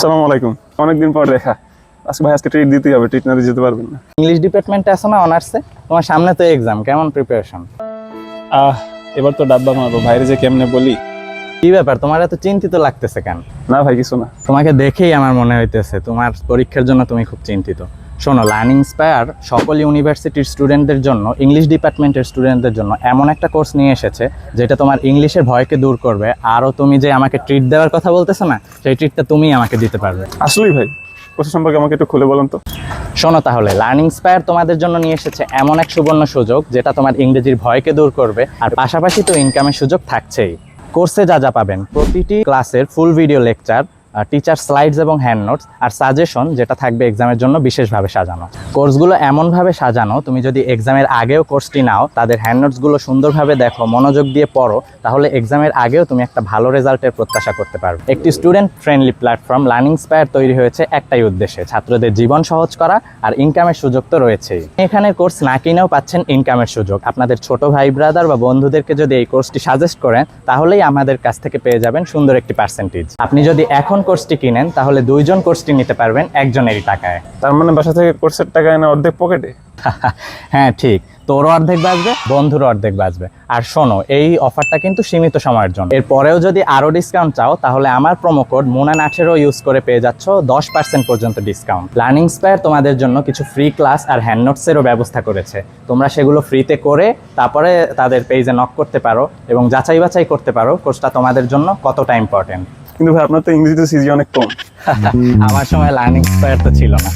আসসালামু আলাইকুম। অনেকদিন পর দেখা। আজকে ট্রিট দিতেই হবে, ট্রিট না দিয়ে যেতে পারবেন না। ইংলিশ ডিপার্টমেন্টে আছো না অনার্সে? তোমার সামনে তো এক্সাম, কেমন প্রিপারেশন? এবার তো ডাব্বা মারবো, বাইরে যে কেমনে বলি। কি ব্যাপার, তোমার এত চিন্তিত লাগতেছে কেন? না ভাই, কিছু না। তোমাকে দেখেই আমার মনে হইতেছে তোমার পরীক্ষার জন্য তুমি খুব চিন্তিত। শোনো, লার্নিং ইন্সপায়ার সকল ইউনিভার্সিটির স্টুডেন্টদের জন্য, ইংলিশ ডিপার্টমেন্টের স্টুডেন্টদের জন্য এমন একটা কোর্স নিয়ে এসেছে যেটা তোমার ইংলিশের ভয়কে দূর করবে। আরও তুমি যে আমাকে ট্রিট দেওয়ার কথা বলতেছো না, সেই ট্রিটটা তুমি আমাকে দিতে পারবে। আসলেই ভাই, কোর্স সম্পর্কে আমাকে একটু খুলে বলুন তো। শোনো তাহলে, লার্নিং ইন্সপায়ার তোমাদের জন্য নিয়ে এসেছে এমন এক সুবর্ণ সুযোগ যেটা তোমার ইংরেজির ভয়কে দূর করবে, আর পাশাপাশি তো ইনকামের সুযোগ থাকছেই। কোর্সে যা যা পাবেন, প্রতিটি ক্লাসের full video lecture, teacher slides এবং হ্যান্ড নোটস আর সাজেশন, যেটা থাকবে এক্সামের জন্য বিশেষভাবে সাজানো। কোর্সগুলো এমনভাবে সাজানো, তুমি যদি এক্সামের আগেও কোর্সটি নাও, তাদের হ্যান্ড নোটসগুলো সুন্দরভাবে দেখো, মনোযোগ দিয়ে পড়ো, তাহলে এক্সামের আগেও তুমি একটা ভালো রেজাল্টের প্রত্যাশা করতে পারবে। একটি student friendly platform learning inspire তৈরি হয়েছে একটাই উদ্দেশ্যে, ছাত্রদের জীবন সহজ করা, আর ইনকামের সুযোগ তো রয়েছেই। এখানে কোর্স না কিনেও পাচ্ছেন ইনকামের সুযোগ। আপনাদের ছোট ভাই ব্রাদার বা বন্ধুদেরকে যদি এই কোর্সটি সাজেস্ট করেন, তাহলেই আমাদের কাছ থেকে পেয়ে যাবেন সুন্দর একটি পার্সেন্টেজ। আপনি যদি এখন কোর্সটি কিনেন, তাহলে 2 জন কোর্সটি নিতে পারবেন একজনেরই টাকায়। তার মানে বাসা থেকে কোর্সের টাকা এনে অর্ধেক পকেটে? হ্যাঁ ঠিক, তোরও অর্ধেক বাঁচবে, বন্ধুরও অর্ধেক বাঁচবে। আর শোনো, এই অফারটা কিন্তু সীমিত সময়ের জন্য। এরপরেও যদি আরও ডিসকাউন্ট চাও, তাহলে আমার প্রোমো কোড মুনান18 ইউজ করে পেয়ে যাচ্ছ 10% পর্যন্ত ডিসকাউন্ট। লার্নিং ইন্সপায়ার তোমাদের জন্য কিছু ফ্রি ক্লাস আর হ্যান্ড নোটসেরও ব্যবস্থা করেছে। তোমরা সেগুলো ফ্রিতে করে তারপরে তাদের পেজে নক করতে পারো এবং যাচাই বাছাই করতে পারো কোর্সটা তোমাদের জন্য কতটা ইম্পর্টেন্ট। কিন্তু ভাই, আপনার তো ইংরেজিতে সিজি অনেক কম। আমার সময় লার্নিং ইন্সপায়ার তো ছিল না।